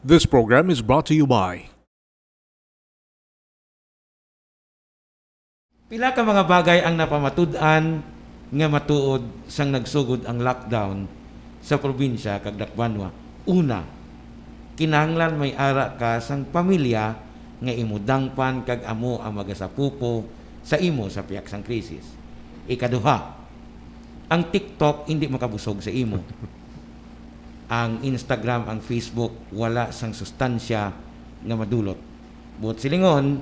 This program is brought to you by Pila ka mga bagay ang napamatud-an nga matuod sang nagsugod ang lockdown sa probinsya kag Dakbanwa. Una, kinahanglan may ara ka sang pamilya nga imudangpan kag amo ang magasapupo sa imo sa piyak sang krisis. Ikaduha, ang TikTok hindi makabusog sa imo. Ang Instagram, ang Facebook, wala sang sustansya nga madulot. Buot silingon,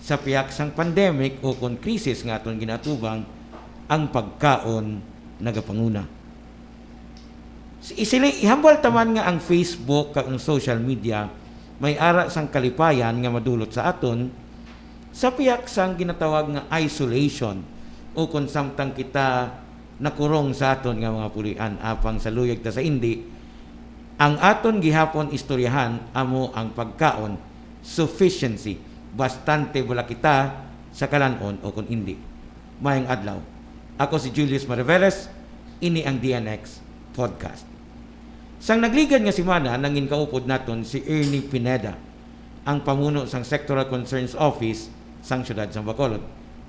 sa piyak sang pandemic o kung krisis nga aton ginatubang, ang pagkaon nagapanguna. Ihambal taman nga ang Facebook kag ang social media may ara sang kalipayan nga madulot sa aton sa piyak sang ginatawag nga isolation o kung samtang kita nakurong sa aton nga mga pulian apang sa luyag ta sa indi, ang aton gihapon istoryahan amo ang pagkaon sufficiency. Bastante wala kita sa kalanon o kung hindi. Mayang adlaw. Ako si Julius Mariveles, ini ang DNX Podcast. Sang nagligad nga simana, nangin kaupod naton si Ernie Pineda, ang pamuno sang Sectoral Concerns Office sang siyudad sang Bacolod.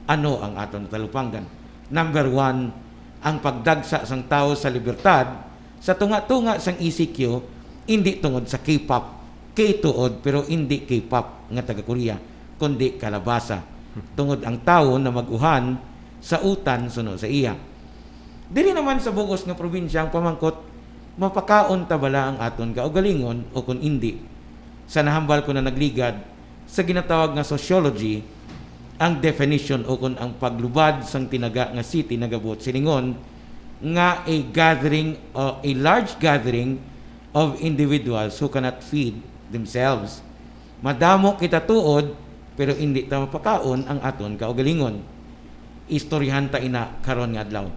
Ano ang aton talupanggan? Number 1, ang pagdagsa sang tao sa libertad sa tunga-tunga sang ECQ, hindi tungod sa K-pop, K-tuod pero hindi K-pop nga taga-Korea, kundi kalabasa. Tungod ang tao na maguhan sa utan suno sa iya. Diri naman sa bugos nga probinsya ang pamangkot, mapakaon ta bala ang aton kaugalingon o kung hindi. Sa nahambal ko na nagligad sa ginatawag nga sociology, ang definition o kung ang paglubad sang tinaga nga city nagabuot silingon nga a large gathering of individuals who cannot feed themselves. Madamo kita tuod pero hindi ta mapakaon ang aton kaugalingon. Istoryahan ta ina karon nga adlaw.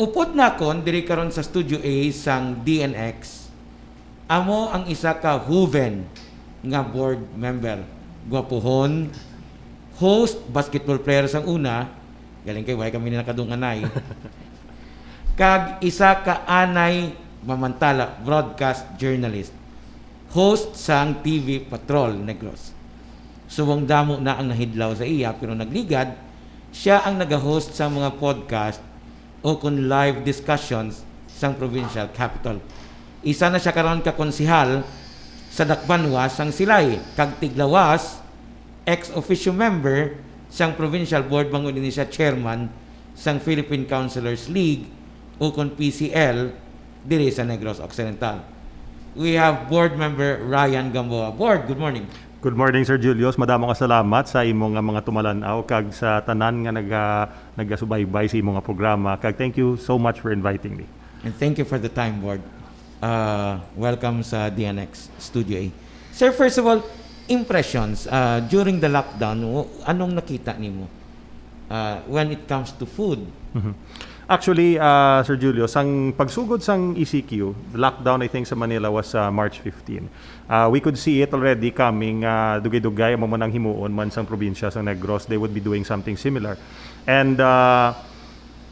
Upod na kon diri karon sa Studio A sang DNX. Amo ang isa ka Huven nga board member. Gwapuhon, host, basketball player sang una, galing kay way kami ni nakadunganay. Kag isa ka anay mamantala, broadcast journalist. Host sang TV Patrol Negros. Subong damo na ang nahidlaw sa iya pero nagligad, siya ang nag-host sa mga podcast o kung live discussions sang provincial capital. Isa na siya karon ka konsihal sa Dakbanwa sang Silay, kag tiglawas ex-officio member sang provincial board bangon din siya chairman sang Philippine Councilors League o kung PCL diri sa Negros Occidental. We have board member Ryan Gamboa. Board, good morning. Good morning, Sir Julius. Madamo ka salamat sa imong mga tumalanaw kag sa tanan nga nagasubaybay sa imong programa. Kag thank you so much for inviting me. And thank you for the time, Board. Welcome sa DNX Studio A. Sir, first of all, impressions during the lockdown, anong nakita nimo when it comes to food? Actually, Sir Julius, ang pagsugod sang ECQ, the lockdown I think sa Manila was March 15. We could see it already coming, dugay-dugay mo man ang himuon man sang probinsya sa Negros, they would be doing something similar. And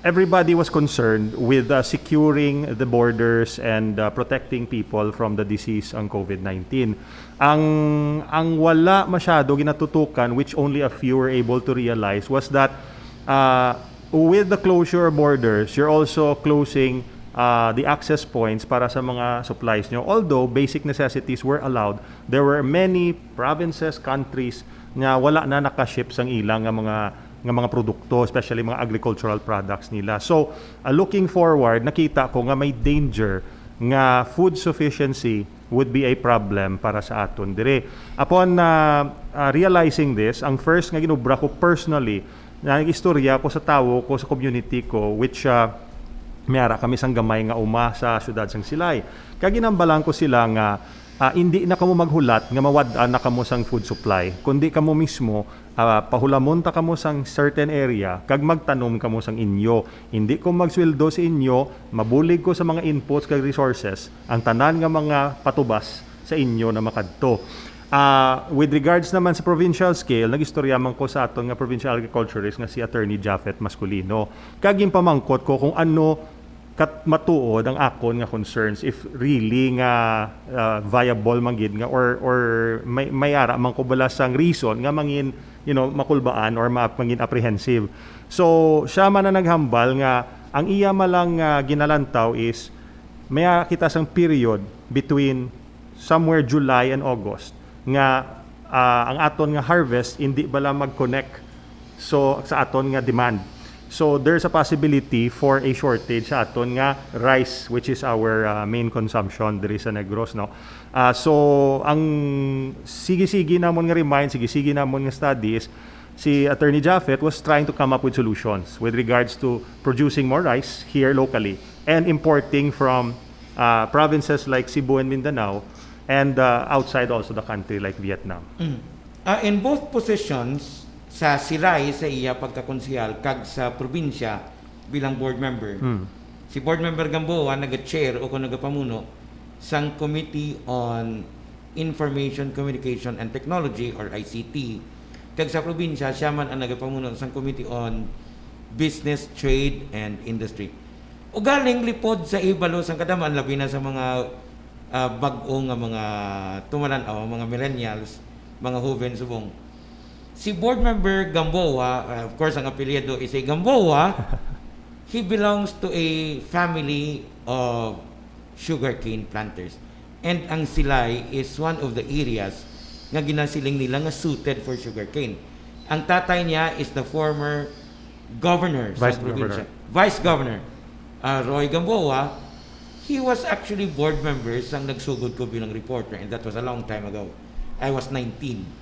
everybody was concerned with securing the borders and protecting people from the disease ang COVID-19. Ang wala masyado ginatutukan, which only a few were able to realize, was that with the closure of borders, you're also closing the access points para sa mga supplies nyo. Although basic necessities were allowed, there were many provinces, countries na wala na nakaship sang ilang nga mga produkto, especially mga agricultural products nila. So, looking forward, nakita ko nga may danger nga food sufficiency would be a problem para sa aton dire. Upon realizing this, ang first nga ginubra ko personally, nag-istorya ko sa tawo ko sa community ko, which mayara kami sang gamay nga uma sa syudad sang Silay. Kaya ginambalan ko sila nga hindi na kamo maghulat nga mawad-an na kamo sang food supply, kundi kamo mismo pahulamon ta kamo sang certain area kag magtanom kamo sang inyo. Hindi ko magsweldo sa inyo, mabulig ko sa mga inputs kag resources ang tanan nga mga patubas sa inyo na makadto. With regards naman sa provincial scale, nag-istoryaman ko sa aton nga provincial agriculturist nga si Attorney Japheth Masculino. Kaging pamangkot ko kung ano kat matuod ang akon nga concerns if really nga viable man gid nga or may ara man ko bala sang reason nga mangin makulbaan or mangin apprehensive. So siya man na naghambal nga ang iya malang ginalantaw is may kita sang period between somewhere July and August nga ang aton nga harvest hindi bala mag-connect so sa aton nga demand. So there's a possibility for a shortage sa aton nga rice, which is our main consumption diri sa Negros, no. So ang sige-sige namon nga remind, sige-sige namon nga studies, si Attorney Japheth was trying to come up with solutions with regards to producing more rice here locally and importing from provinces like Cebu and Mindanao and outside also the country like Vietnam. In both positions, sa Siray sa iya pagkakonsehal kag sa probinsya bilang board member. Si board member Gamboa naga-chair o kung nagapamuno sang Committee on Information, Communication and Technology or ICT. Kag sa probinsya siya man ang nagapamuno sang Committee on Business, Trade and Industry. O galing lipod sa ibalo sang kadaman labi na sa mga bag-o nga mga tumalanaw, mga millennials, mga huven subong. Si board member Gamboa, of course ang apelyido is a Gamboa, he belongs to a family of sugarcane planters. And ang Silay is one of the areas nga ginasiling nila nga suited for sugarcane. Ang tatay niya is the former governor sa probinsya. Vice Governor Roy Gamboa. He was actually board member sang nagsugod ko bilang reporter, and that was a long time ago. I was 19.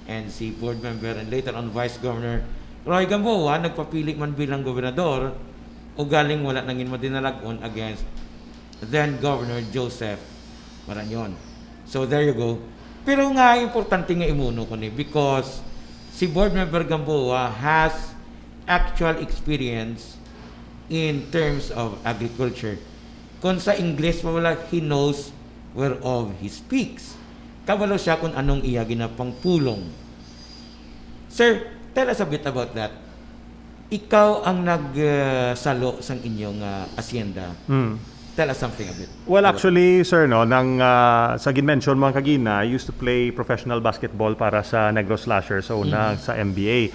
And si board member and later on Vice Governor Roy Gamboa nagpapili man bilang gobernador o galing wala nangin madinalagon against then Governor Joseph Marañon. So there you go. Pero nga importante nga imuno ko ni because si board member Gamboa has actual experience in terms of agriculture. Kung sa English pa wala, he knows whereof he speaks. Kabalo siya kung anong iya ginapang pulong. Sir, tell us a bit about that. Ikaw ang nagsalo sang inyong asyenda. Tell us something a bit. Well, actually, sir, no, nang sa ginmention mga kagina, I used to play professional basketball para sa Negros Slashers, so sa NBA.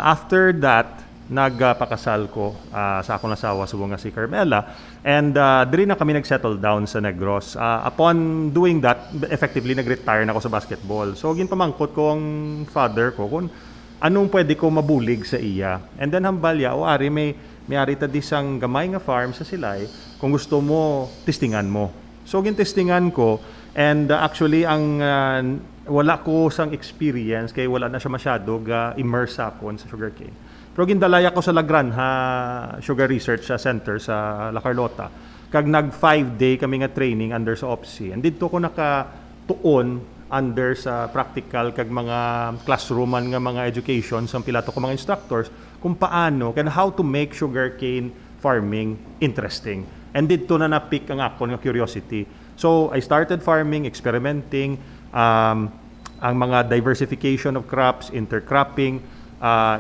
After that, nagpakasal ko sa akong asawa, subong nga si Carmela. And diri na kami nag-settle down sa Negros. Upon doing that, effectively nag-retire na ako sa basketball. So ginpamangkot ko ang father ko kung anong pwede ko mabulig sa iya. And then hambalya, o ari may ari ta disang gamay nga farm sa Silay. Kung gusto mo, testingan mo. So gintestingan ko and actually ang wala ko sang experience kay wala na siya masyado immerse ako sa sugarcane. Pero gindalaya ko sa La Granja Sugar Research Center sa La Carlota. Kag nag 5-day kami nga training under sa OPSI. And dito ko nakatuon under sa practical kag mga classrooman nga mga education sa pilato ko mga instructors kung paano and how to make sugarcane farming interesting. And dito na na-pick ang ako ng curiosity. So I started farming, experimenting, ang mga diversification of crops, intercropping,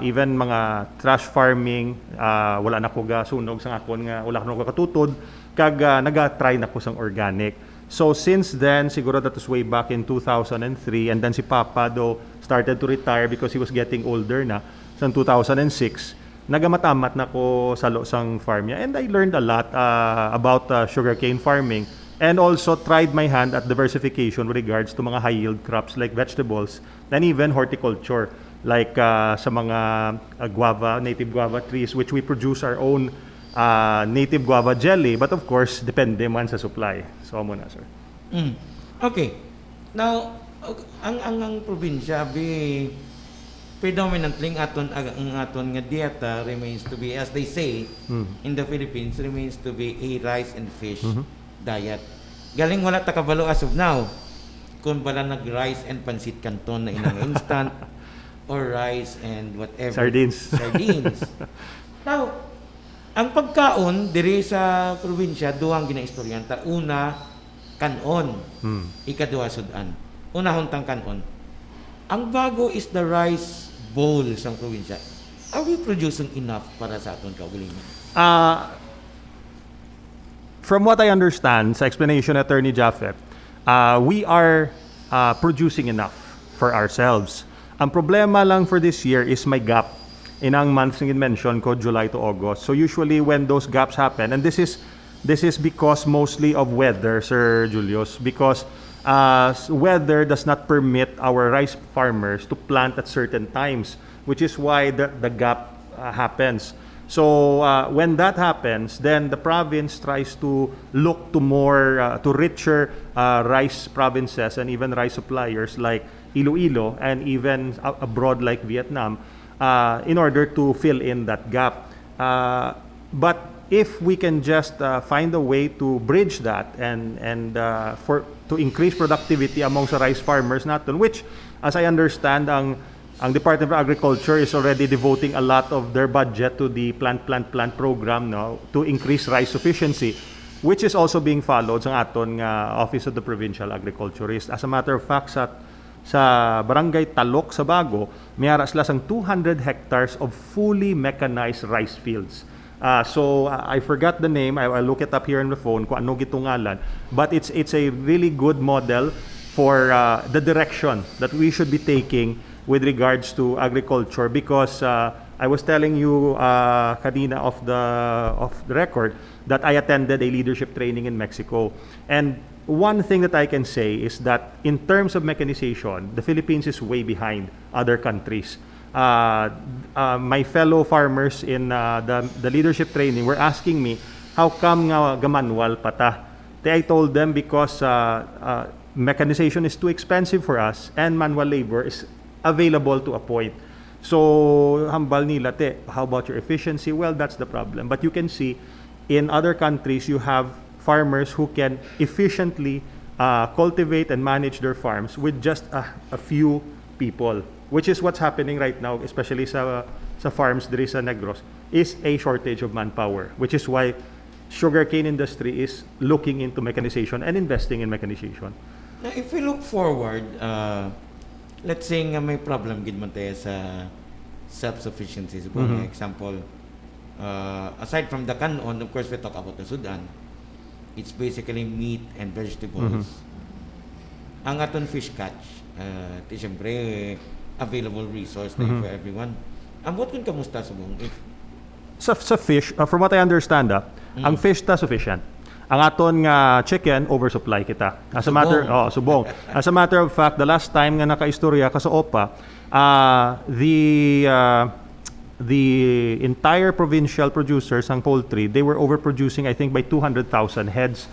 even mga trash farming, wala na ko sunog sa akon nga wala ko katutod kag naga-try na ko sang organic. So since then siguro that was way back in 2003 and then si Papa do started to retire because he was getting older na sa 2006 nagamatamat na ko sa sang farm niya and I learned a lot about sugarcane farming and also tried my hand at diversification with regards to mga high yield crops like vegetables and even horticulture. Like sa mga native guava trees which we produce our own native guava jelly but of course depende man sa supply. So mo na sir. Okay. Now ang probinsya predominantly ang aton nga dieta remains to be as they say in the Philippines remains to be a rice and fish diet. Galing wala ta kabalo as of now. Kung bala nag-rice and pansit canton na inang instant or rice and whatever. Sardines. Now, ang pagkaon diri sa probinsya duhang ginaistoryan. Una, kanon. Ikaduha sudan. Una huntang kanon. Ang bago is the rice bowl sa probinsya. Are we producing enough para sa aton kaugalingon? from what I understand sa explanation ni Attorney Jaffe, we are producing enough for ourselves. Ang problema lang for this year is may gap in ang months na mention ko, July to August. So usually when those gaps happen, and this is because mostly of weather, Sir Julius, because weather does not permit our rice farmers to plant at certain times, which is why the gap happens. So when that happens, then the province tries to look to more, to richer rice provinces and even rice suppliers like Iloilo and even abroad like Vietnam in order to fill in that gap. But if we can just find a way to bridge that and to increase productivity among sa rice farmers natin, which as I understand ang Department of Agriculture is already devoting a lot of their budget to the plant program no, to increase rice sufficiency, which is also being followed sa aton Office of the Provincial Agriculturist. As a matter of fact, sa Barangay Talok sa Bago, mayara sila sang 200 hectares of fully mechanized rice fields. So I forgot the name. I'll look it up here on the phone kung ano gitungalan. But it's a really good model for the direction that we should be taking with regards to agriculture, because I was telling you kanina off the record that I attended a leadership training in Mexico. And one thing that I can say is that in terms of mechanization, the Philippines is way behind other countries. My fellow farmers in the leadership training were asking me, how come nga manual pata? I told them because mechanization is too expensive for us and manual labor is available to a point. So, hambal nila, how about your efficiency? Well, that's the problem. But you can see, in other countries, you have farmers who can efficiently cultivate and manage their farms with just a few people, which is what's happening right now, especially sa farms diri sa Negros, is a shortage of manpower, which is why sugarcane industry is looking into mechanization and investing in mechanization. Now, if we look forward, let's say nga may problem gid man tayo sa self-sufficiency. So, for example, aside from the kanon, of course, we talk about the Sudan. It's basically meat and vegetables. Ang aton fish catch, siyempre, available resource na for everyone. Ambot kun kamusta sa buong if sa fish, from what I understand, ang fish ta sufficient. Ang aton nga chicken oversupply kita. As a matter, subong. As a matter of fact, the last time nga nakaistorya ka sa OPA, the entire provincial producers ng poultry, they were overproducing, I think, by 200,000 heads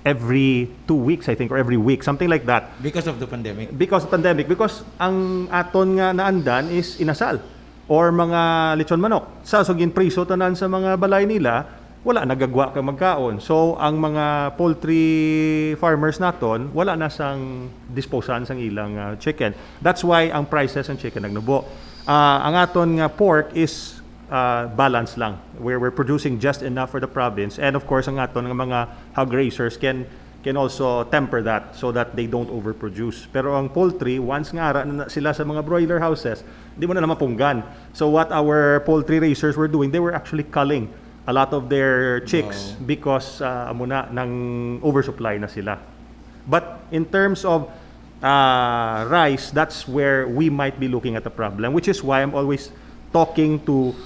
every 2 weeks, I think, or every week, something like that. Because of the pandemic? Because of the pandemic. Because ang aton nga naandan is inasal or mga lechon manok. Sa sugin priso tanan sa mga balay nila, wala nagagwa ka magkaon. So, ang mga poultry farmers naton, wala na sang disposan sang ilang chicken. That's why ang prices ng chicken nagnubo. Ang aton nga pork is balance lang. We're producing just enough for the province. And of course, ang aton nga mga hog raisers can also temper that so that they don't overproduce. Pero ang poultry, once nga ara na sila sa mga broiler houses, hindi mo na mapunggan. So what our poultry raisers were doing, they were actually culling a lot of their chicks because amuna nang oversupply na sila. But in terms of rice, that's where we might be looking at a problem, which is why I'm always talking to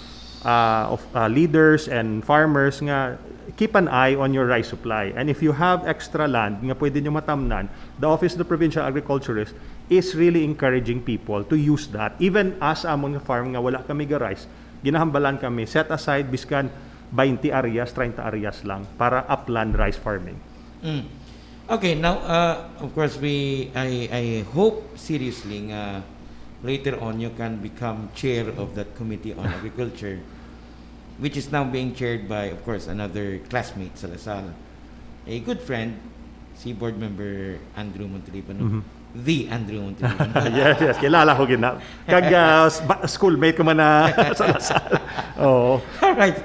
leaders and farmers nga keep an eye on your rice supply. And if you have extra land nga pwede nyo matamnan, the Office of the Provincial Agriculturist is really encouraging people to use that. Even as among farm nga wala kami ga rice, ginahambalan kami, set aside biskan 20 areas, 30 areas lang para upland rice farming. Okay, now of course I hope seriously later on you can become chair of that committee on agriculture, which is now being chaired by, of course, another classmate sa Lasal, a good friend, si board member Andrew Montilipan. The Andrew Montilipan. yes, kilala ko gina. Kag schoolmate ko man na sa Lasal. Oo. All right.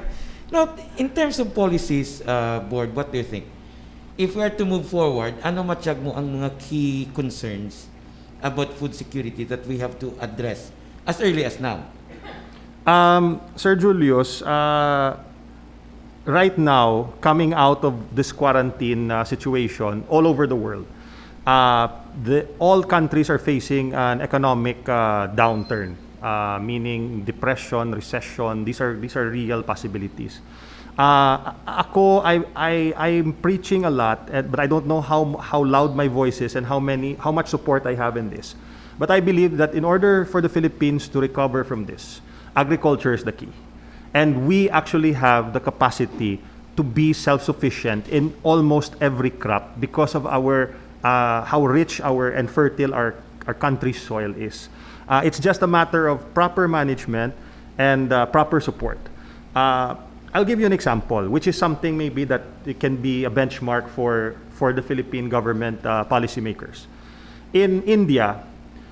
Now, in terms of policies, board, what do you think? If we are to move forward, ano matiyag mo ang mga key concerns about food security that we have to address as early as now? Sir Julius, right now, coming out of this quarantine situation all over the world, all countries are facing an economic downturn, meaning depression, recession. These are real possibilities. I'm preaching a lot, but I don't know how loud my voice is and how much support I have in this. But I believe that in order for the Philippines to recover from this, agriculture is the key. And we actually have the capacity to be self-sufficient in almost every crop because of our how rich and fertile our country's soil is. It's just a matter of proper management and proper support. I'll give you an example, which is something maybe that it can be a benchmark for the Philippine government policymakers. In India,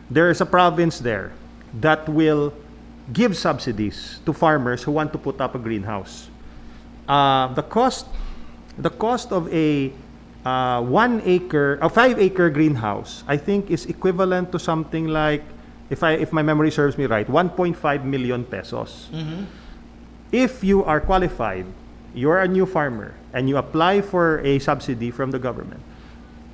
there is a province there that will give subsidies to farmers who want to put up a greenhouse. The cost of a 5-acre greenhouse, I think, is equivalent to something like, if my memory serves me right, 1.5 million pesos. If you are qualified, you're a new farmer, and you apply for a subsidy from the government,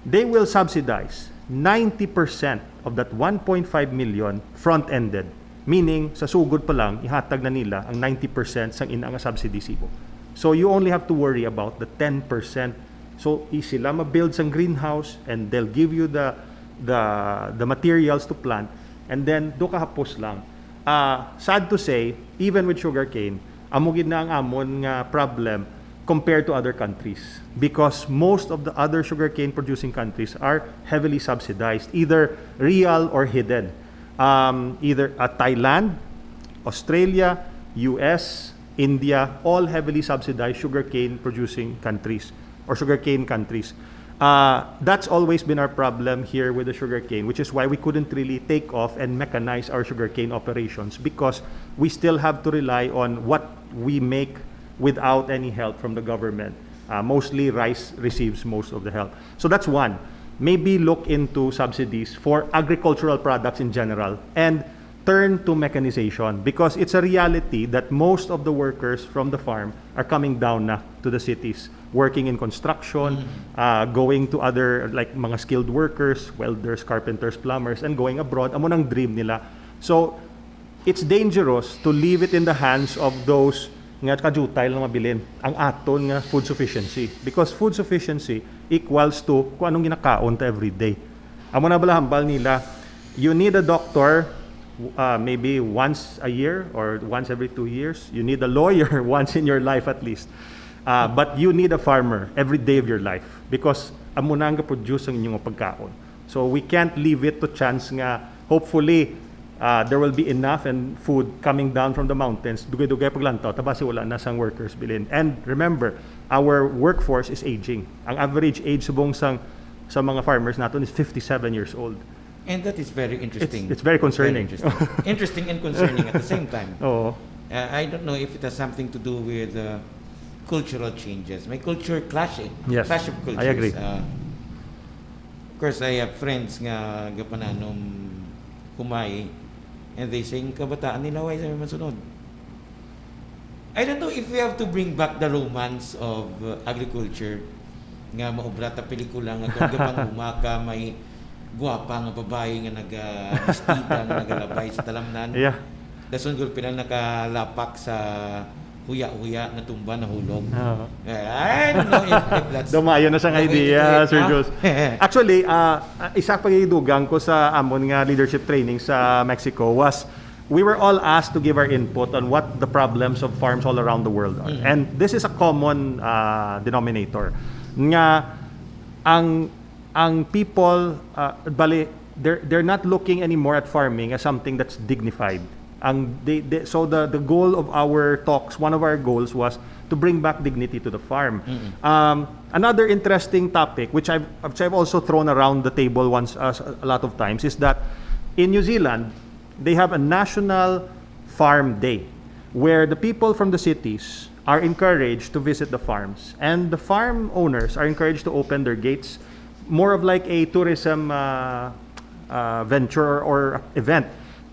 they will subsidize 90% of that 1.5 million front-ended. Meaning, sa sugod pa lang, ihatag na nila ang 90% sang inang subsidy sibo. So you only have to worry about the 10%. So sila ma-build sang greenhouse and they'll give you the materials to plant, and then do ka hapos lang. Sad to say, even with sugarcane, amugid na ang amon nga problem compared to other countries, because most of the other sugarcane producing countries are heavily subsidized, either real or hidden. Either Thailand, Australia, US, India, all heavily subsidized sugarcane producing countries or sugarcane countries. That's always been our problem here with the sugarcane, which is why we couldn't really take off and mechanize our sugarcane operations, because we still have to rely on what we make without any help from the government. Mostly rice receives most of the help. So that's one. Maybe look into subsidies for agricultural products in general and turn to mechanization, because it's a reality that most of the workers from the farm are coming down na to the cities, working in construction, going to other like mga skilled workers, welders, carpenters, plumbers, and going abroad. Amo nang dream nila. So it's dangerous to leave it in the hands of those nga kajutay lang mabilin ang aton nga food sufficiency, because food sufficiency equals to kung anong ginakaon ta every day. Amo na bala hambal nila, you need a doctor maybe once a year or once every 2 years. You need a lawyer once in your life at least. But you need a farmer every day of your life, because amo na nga produce ang inyong pagkaon. So we can't leave it to chance nga hopefully there will be enough and food coming down from the mountains. Dugay-dugay paglantaw, tabasi wala na sang workers bilin. And remember, our workforce is aging. Ang average age subong sa mga farmers natin is 57 years old. And that is very interesting. It's very concerning. Very interesting. Interesting and concerning at the same time. Oo. I don't know if it has something to do with cultural changes. May culture clash eh. Yes, Clash of cultures. I agree. Of course, I have friends nga gapananom kumay, and they say, kabataan nila, why sa masunod? I don't know if we have to bring back the romance of agriculture, nga maobra ta pelikula nga gapang umaka, may guwapa nga babae nga nag-istida nga nagalabay sa talamnan. Yeah. Dason gul pinal nakalapak sa huya-huya na tumba na hulog. I don't know if that's... Dumayo na siyang idea, Sir Jules. Actually, isa pagidugang ko sa amon nga leadership training sa Mexico was we were all asked to give our input on what the problems of farms all around the world are. And this is a common denominator. Nga ang people, they're not looking anymore at farming as something that's dignified. So the goal of our talks, one of our goals was to bring back dignity to the farm. Another interesting topic, which I've also thrown around the table once a lot of times, is that in New Zealand they have a national farm day where the people from the cities are encouraged to visit the farms, and the farm owners are encouraged to open their gates, more of like a tourism venture or event.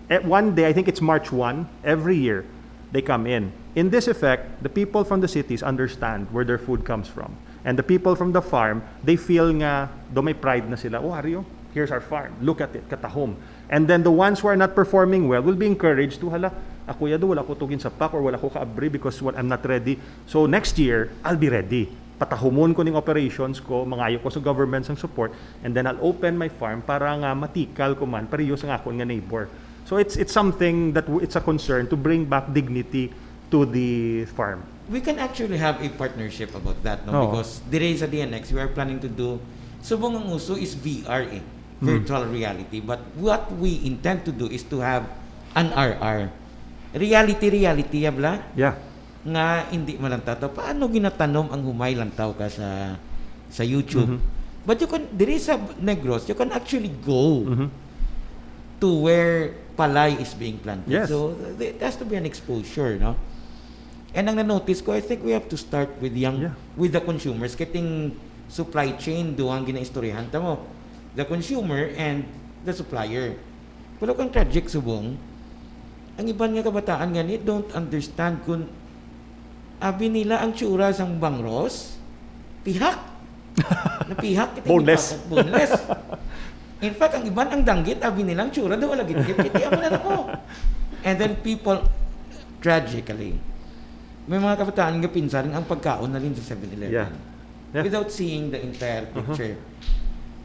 At one day, I think it's March 1, every year, they come in. in this effect, the people from the cities understand where their food comes from. And the people from the farm, they feel nga, do may pride na sila, oh Ario, here's our farm, look at it, katahom. And then the ones who are not performing well will be encouraged to, hala, ako yado, wala ko tugin sa pak or wala ko kaabri because I'm not ready. So next year, I'll be ready. Patahumon ko ning operations ko, mangayo ko sa government sang support, and then I'll open my farm para nga matikal ko man, pareho sa akon nga neighbor. So it's something that it's a concern to bring back dignity to the farm. We can actually have a partnership about that, no? Oo. Because dire sa DNX, we are planning to do, subong ang uso is VR, virtual reality. But what we intend to do is to have an RR. Reality, yabla? Yeah. Nga hindi man lang tato. Paano ginatanom ang humay lang tao ka sa YouTube? But you can, dire sa Negros, you can actually go to where palay is being planted. Yes. So, there has to be an exposure, no? And ang na-notice ko, I think we have to start with with the consumers. Kiting supply chain, doang ginaistoryahan mo. The consumer and the supplier. Pero kang tragic subong, ang iban nga kabataan nga ni don't understand kung abi nila ang tsura sang bangros, pihak. Napihak. Boneless. Boneless. In fact, ang iban ang danggit, abi nilang tsura, daw wala gitgit, kiti mo na ako. And then people, tragically, may mga kabataan nga pinsan ang pagkaon na rin sa 7-Eleven. Yeah. Without seeing the entire picture.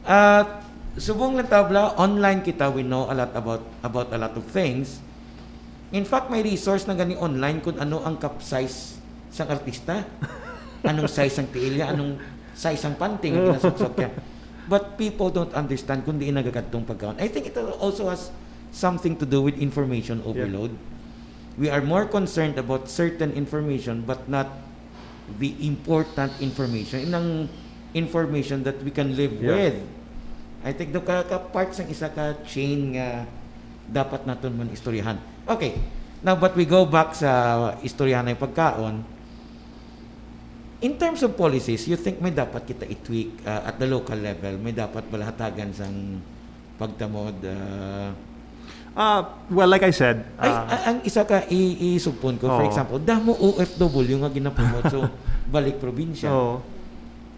At subong lang tabla, online kita, we know a lot about a lot of things. In fact, may resource na gani online kung ano ang cup size sa artista. Anong size ang tiilya, anong size ang panting ang ginasuksok yan. But people don't understand kung di nagagadtong pagkaon. I think it also has something to do with information overload. We are more concerned about certain information but not the important information. Inang information that we can live with. I think do ka parts ng isa ka chain nga dapat naton man istoryahan. Okay. Now, but we go back sa istoryahan ng pagkaon. In terms of policies, you think may dapat kita i-tweak at the local level? May dapat balahatagan sang pagtamod? Well, like I said, Ang isa ka isupon ko, for example, damo OFW nga ginapromote so balik probinsya.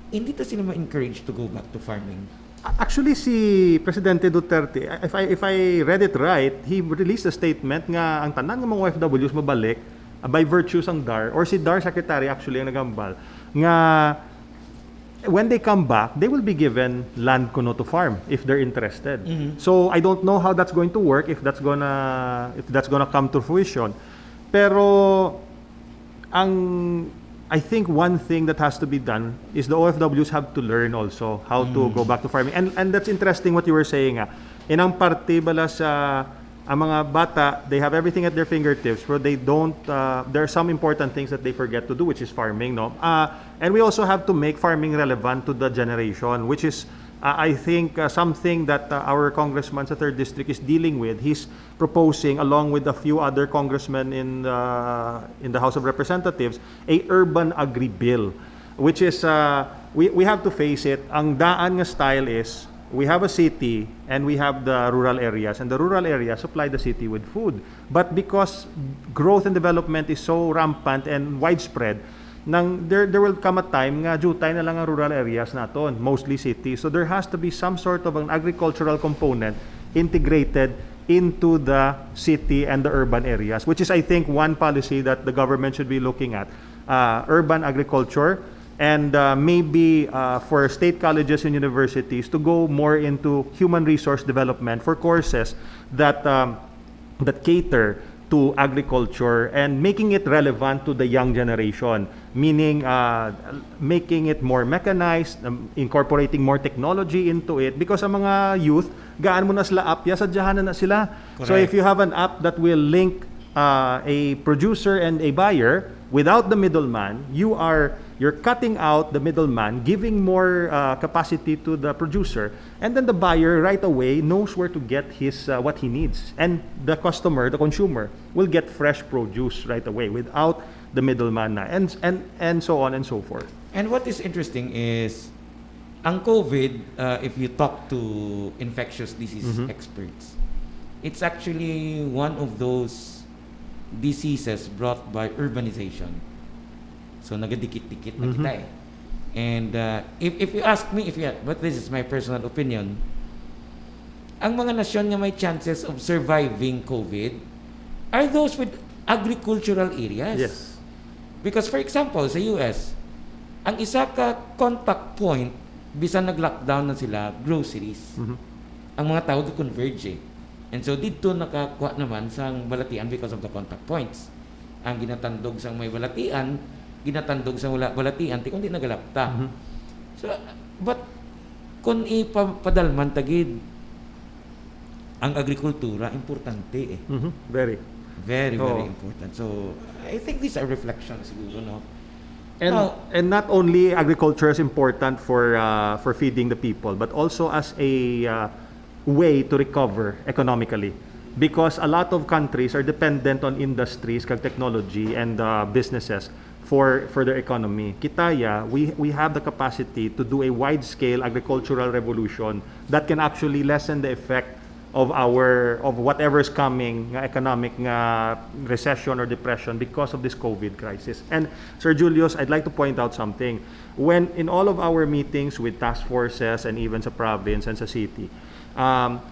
Hindi ta sila ma-encourage to go back to farming. Actually, si Presidente Duterte, if I read it right, he released a statement nga ang tanan ng mga OFWs mabalik by virtue sang DAR, or si DAR Secretary actually ang nagambal, nga when they come back, they will be given land kuno to farm if they're interested. So I don't know how that's going to work, if that's gonna come to fruition. Pero I think one thing that has to be done is the OFWs have to learn also how to go back to farming. And that's interesting what you were saying. Inang parte bala sa ang mga bata, they have everything at their fingertips, but they don't, there are some important things that they forget to do, which is farming, no? And we also have to make farming relevant to the generation, which is, I think, something that our congressman sa 3rd District is dealing with. He's proposing, along with a few other congressmen in the House of Representatives, a urban agri-bill, which is, we have to face it, ang daan nga style is, we have a city and we have the rural areas, and the rural areas supply the city with food. But because growth and development is so rampant and widespread, there will come a time nga jutay na lang ang rural areas naton, mostly cities. So there has to be some sort of an agricultural component integrated into the city and the urban areas, which is, I think, one policy that the government should be looking at. Urban agriculture, and maybe for state colleges and universities to go more into human resource development for courses that cater to agriculture and making it relevant to the young generation, meaning making it more mechanized, incorporating more technology into it, because ang mga youth, gaan mo na sila app, sadyahan na sila. Correct. So if you have an app that will link a producer and a buyer without the middleman, you're cutting out the middleman, giving more capacity to the producer, and then the buyer right away knows where to get his what he needs, and the customer, the consumer, will get fresh produce right away without the middleman, and so on and so forth. And what is interesting is, ang COVID, if you talk to infectious disease experts, it's actually one of those diseases brought by urbanization. So nagadikit-dikit na kita eh. And if you ask me, but this is my personal opinion, ang mga nasyon nga may chances of surviving COVID are those with agricultural areas. Yes. Because for example, sa US, ang isa ka contact point, bisan nag-lockdown na sila, groceries. Ang mga tao do converge eh. And so dito nakakuha naman sang balatian because of the contact points. Ang ginatandog sang may balatian, ginatandog sang wala balatian, ti kundi nagalapta. So, but kung ipadalman tagid ang agrikultura, importante eh. Very. Very, very important. So, I think these are reflections siguro, no? And not only agriculture is important for feeding the people, but also as a way to recover economically, because a lot of countries are dependent on industries, kag technology and businesses for their economy. Kitaya, we have the capacity to do a wide-scale agricultural revolution that can actually lessen the effect of whatever's coming nga economic nga recession or depression because of this COVID crisis. And Sir Julius, I'd like to point out something. When in all of our meetings with task forces and even sa province and sa city,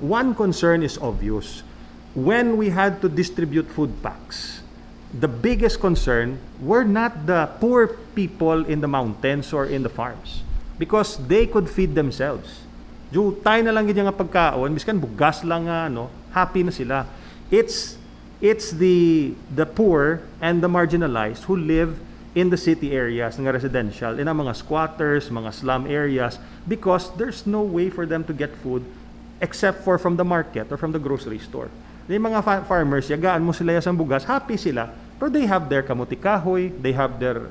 one concern is obvious. When we had to distribute food packs, the biggest concern were not the poor people in the mountains or in the farms, because they could feed themselves. Jutay na lang ganyan nga pagkaon, miskan bugas lang nga, happy na sila. It's the poor and the marginalized who live in the city areas, nga residential, in ang mga squatters, mga slum areas, because there's no way for them to get food except for from the market or from the grocery store. Yung mga farmers, yagaan mo sila yung bugas, happy sila, pero they have their kamuti kahoy, they have their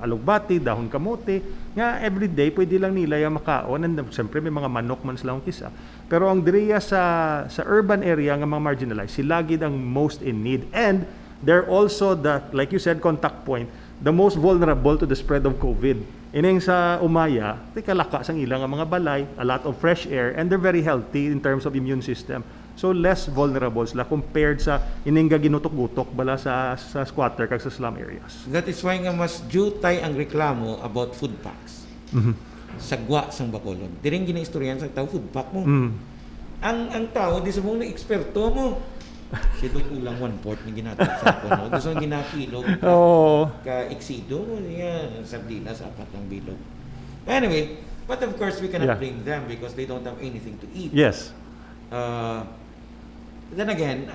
alugbati, dahon kamote, nga everyday pwede lang nila yung makaon, and siyempre may mga manok man silang kisa. Pero ang diriya sa urban area nga mga marginalized, sila gid ang most in need, and they're also the, like you said, contact point, the most vulnerable to the spread of COVID. Ining sa Umaya, kalaka sang ilang mga balay, a lot of fresh air, and they're very healthy in terms of immune system. So less vulnerable sila compared sa ininga ginutok-gutok bala sa squatter kag sa slum areas. That is why nga mas jutay ang reklamo about food packs. Sagwa sang Bacolod. Diring ginaistoryan sa tao food pack mo. Ang tao di sa mong eksperto mo. Si kulang 1/4 ni ginatag sa kono. Gusto ginakilog. Ka eksido mo niya sardinas apat ang bilog. Anyway, but of course we cannot blame them because they don't have anything to eat. Yes. Then again,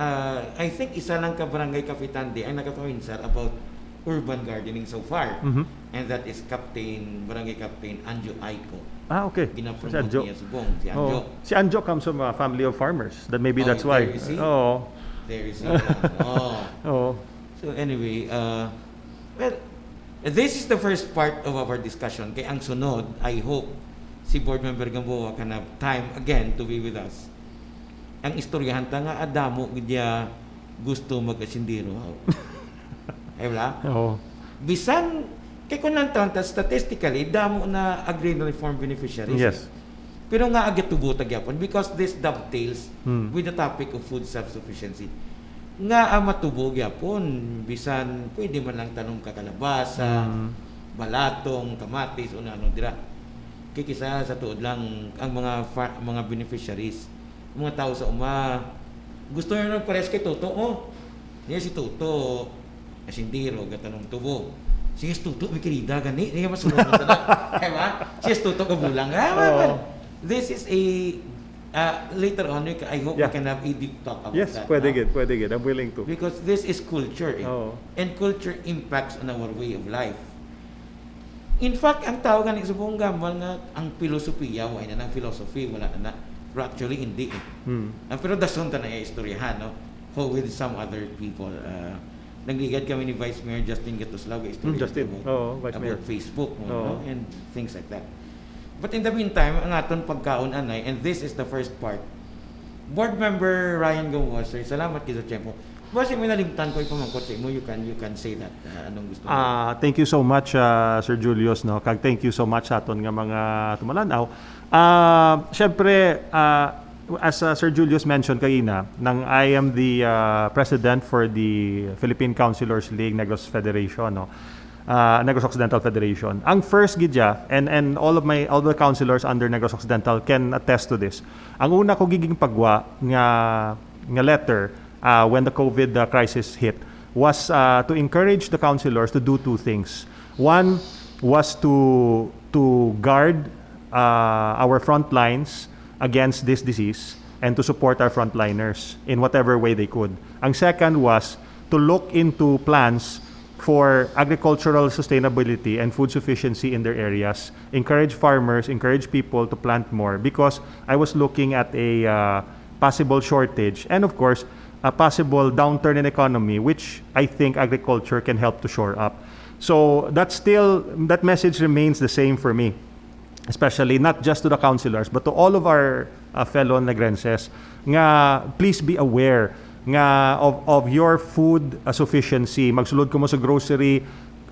I think isa lang ka barangay kapitan di ang nakapawinsar about urban gardening so far. And that is Barangay Captain Anjo Aiko. Okay. Ginapromote niya subong, si Anjo. Si Anjo comes from a family of farmers. That maybe that's why. There you see. There you see. So anyway, well, this is the first part of our discussion. Kaya ang sunod, I hope si Board Member Gamboa can have time again to be with us. Ang istoryahan ta nga adamo gidya gusto mag-asindiro. Ay wala? Bisan kay kun lang ta statistically damo na agrarian reform beneficiaries. Yes. Pero nga agad tubutag yapon because this dovetails with the topic of food self-sufficiency. Nga matubog yapon bisan pwede man lang tanong kakalabasa, balatong, kamatis o ano dira. Kikisa sa tuod lang ang mga beneficiaries, mga tao sa gusto nyo nang pares kay Toto mo. Niya si Toto, asindiro, gatanong tubo. Sige, Toto, may kirida, gani. Niya masunod na na. Diba? Sige, Toto, kabulang. This is a, later on, I hope we can have a deep talk about that. Yes, pwede good. I'm willing to. Because this is culture. And culture impacts on our way of life. In fact, ang tawag nga sa buong gamal nga ang filosofiya, wala na ng philosophy, wala na. Pero actually, hindi eh. Pero dason ta na istoryahan, no? How with some other people. Nagligad kami ni Vice Mayor Justin Gatuslaw, istorya about Facebook, no? And things like that. But in the meantime, ang aton pagkaon anay, and this is the first part. Board Member Ryan Gamboa, sir, salamat kayo sa tiyempo. Basta may nalimtan ko ipamangkot sa imo, you can say that. Anong gusto mo? Thank you so much, Sir Julius. No? Thank you so much sa aton nga mga tumalanaw. Siyempre, as Sir Julius mentioned kanina, I am the president for the Philippine Councilors League Negros Federation, no? Negros Occidental Federation. Ang first gidya, and all the councilors under Negros Occidental can attest to this. Ang una ko giging pagwa nga letter when the COVID crisis hit was to encourage the councilors to do two things. One was to guard our front lines against this disease and to support our frontliners in whatever way they could. Ang second was to look into plans for agricultural sustainability and food sufficiency in their areas, encourage farmers, encourage people to plant more, because I was looking at a possible shortage and of course a possible downturn in economy, which I think agriculture can help to shore up. So that message remains the same for me, especially not just to the councilors but to all of our fellow Negrenses, nga please be aware nga of your food sufficiency. Magsulod ko mo sa grocery,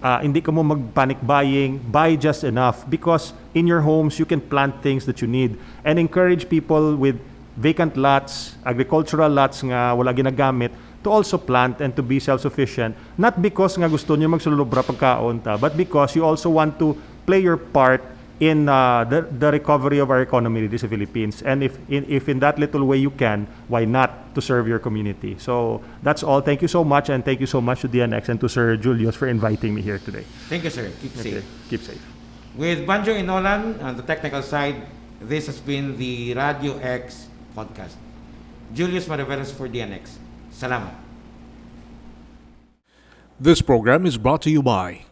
hindi ka mo mag-panic buying, buy just enough, because in your homes you can plant things that you need, and encourage people with vacant lots, agricultural lots nga wala ginagamit, to also plant and to be self-sufficient. Not because nga gusto nyo magsulubra pagkaon ta, but because you also want to play your part in the recovery of our economy in the Philippines. And if in that little way you can, why not to serve your community? So that's all. Thank you so much, and thank you so much to DNX and to Sir Julius for inviting me here today. Thank you, sir. Keep Okay. safe. Keep safe. With Banjo Inolan on the technical side, this has been the Radio X podcast. Julius Maraveras for DNX. Salamat. This program is brought to you by